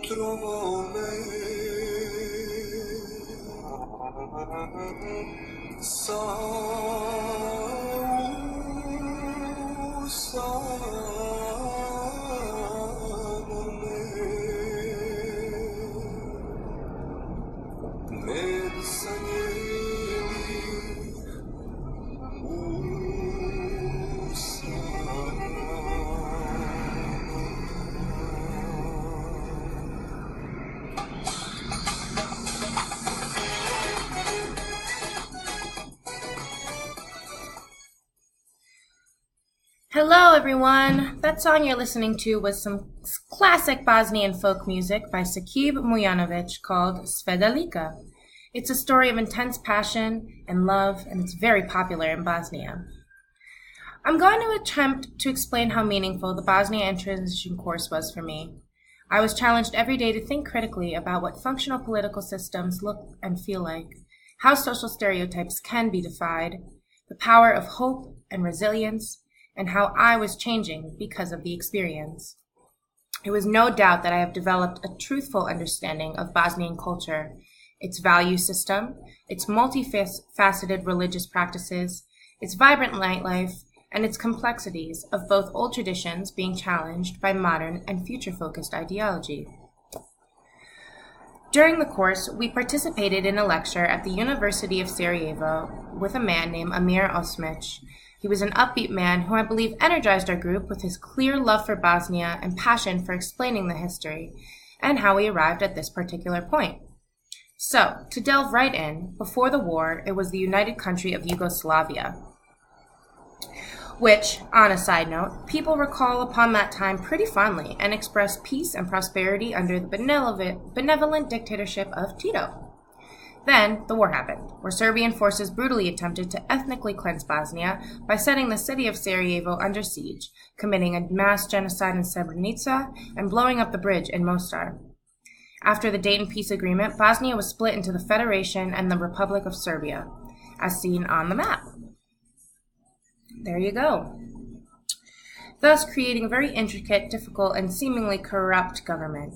trovo me Hello, everyone. That song you're listening to was some classic Bosnian folk music by Sakib Mujanovic called Svedalika. It's a story of intense passion and love, and it's very popular in Bosnia. I'm going to attempt to explain how meaningful the Bosnia and Transition course was for me. I was challenged every day to think critically about what functional political systems look and feel like, how social stereotypes can be defied, the power of hope and resilience, and how I was changing because of the experience. It was no doubt that I have developed a truthful understanding of Bosnian culture, its value system, its multifaceted religious practices, its vibrant nightlife, and its complexities of both old traditions being challenged by modern and future-focused ideology. During the course, we participated in a lecture at the University of Sarajevo with a man named Amir Osmic. He was an upbeat man who I believe energized our group with his clear love for Bosnia and passion for explaining the history and how we arrived at this particular point. So, to delve right in, before the war, it was the united country of Yugoslavia, which, on a side note, people recall upon that time pretty fondly and express peace and prosperity under the benevolent dictatorship of Tito. Then, the war happened, where Serbian forces brutally attempted to ethnically cleanse Bosnia by setting the city of Sarajevo under siege, committing a mass genocide in Srebrenica, and blowing up the bridge in Mostar. After the Dayton Peace Agreement, Bosnia was split into the Federation and the Republic of Serbia, as seen on the map. There you go. Thus creating a very intricate, difficult, and seemingly corrupt government,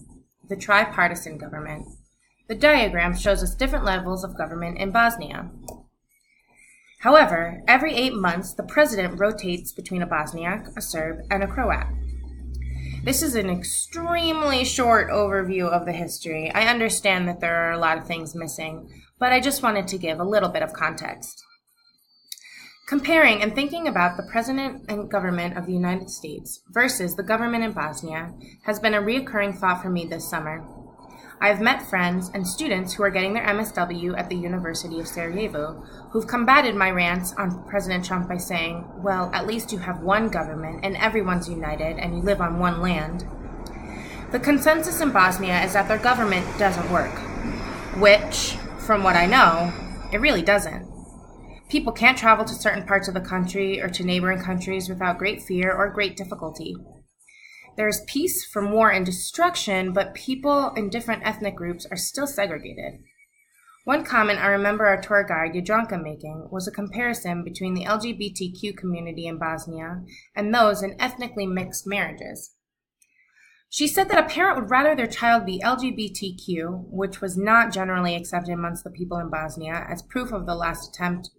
the tripartisan government. The diagram shows us different levels of government in Bosnia. However, every 8 months, the president rotates between a Bosniak, a Serb, and a Croat. This is an extremely short overview of the history. I understand that there are a lot of things missing, but I just wanted to give a little bit of context. Comparing and thinking about the president and government of the United States versus the government in Bosnia has been a reoccurring thought for me this summer. I have met friends and students who are getting their MSW at the University of Sarajevo who've combated my rants on President Trump by saying, well, at least you have one government and everyone's united and you live on one land. The consensus in Bosnia is that their government doesn't work, which, from what I know, it really doesn't. People can't travel to certain parts of the country or to neighboring countries without great fear or great difficulty. There is peace from war and destruction, but people in different ethnic groups are still segregated. One comment I remember our tour guide, Jadranka, making was a comparison between the LGBTQ community in Bosnia and those in ethnically mixed marriages. She said that a parent would rather their child be LGBTQ, which was not generally accepted amongst the people in Bosnia as proof of the last attempt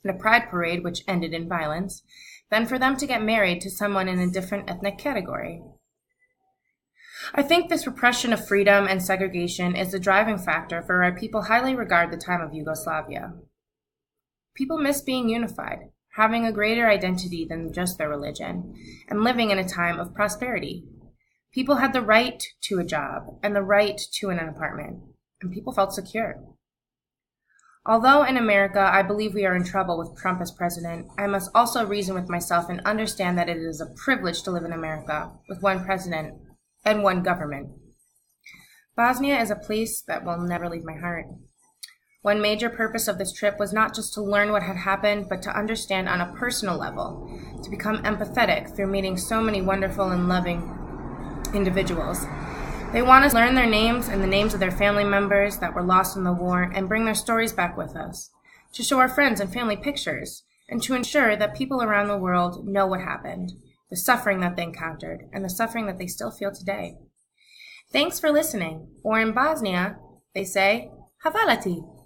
in a pride parade which ended in violence, than for them to get married to someone in a different ethnic category. I think this repression of freedom and segregation is the driving factor for why people highly regard the time of Yugoslavia. People miss being unified, having a greater identity than just their religion, and living in a time of prosperity. People had the right to a job and the right to an apartment, and people felt secure. Although in America I believe we are in trouble with Trump as president, I must also reason with myself and understand that it is a privilege to live in America with one president and one government. Bosnia is a place that will never leave my heart. One major purpose of this trip was not just to learn what had happened, but to understand on a personal level, to become empathetic through meeting so many wonderful and loving individuals. They want us to learn their names and the names of their family members that were lost in the war and bring their stories back with us, to show our friends and family pictures, and to ensure that people around the world know what happened, the suffering that they encountered, and the suffering that they still feel today. Thanks for listening. Or in Bosnia, they say, Havalati.